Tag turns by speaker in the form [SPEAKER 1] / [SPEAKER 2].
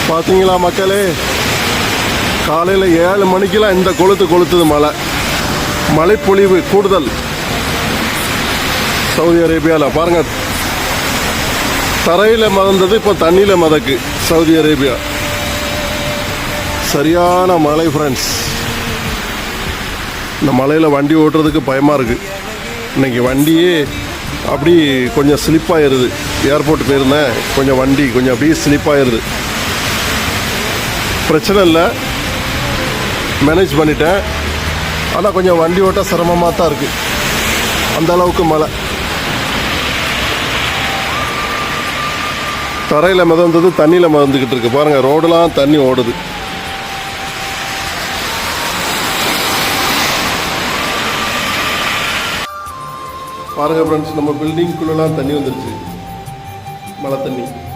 [SPEAKER 1] பார்த்தீங்களா மக்களே, காலையில் 7 மணிக்கெலாம் இந்த கொளுத்துது மழைப்பொழிவு கூடுதல் சவுதி அரேபியாவில். பாருங்கள், தரையில் மதந்தது இப்போ தண்ணியில் மதக்கு சவுதி அரேபியா. சரியான மழை ஃப்ரெண்ட்ஸ். இந்த மலையில் வண்டி ஓட்டுறதுக்கு பயமாக இருக்குது. இன்றைக்கி வண்டியே அப்படி கொஞ்சம் ஸ்லிப்பாகிடுது. ஏர்போர்ட் போயிருந்தேன், கொஞ்சம் வண்டி கொஞ்சம் அப்படியே ஸ்லிப்பாகிடுது. பிரச்சனை இல்லை, மேனேஜ் பண்ணிட்டேன். ஆனால் கொஞ்சம் வண்டி ஓட்ட சிரமமாக தான் இருக்குது, அந்த அளவுக்கு மழை. தரையில் மிதந்தது தண்ணியில் மிதந்துக்கிட்டு இருக்கு. பாருங்கள், ரோடெலாம் தண்ணி ஓடுது. பாருங்கள் ஃப்ரெண்ட்ஸ், நம்ம பில்டிங்குள்ளெலாம் தண்ணி வந்துருச்சு, மழை தண்ணி.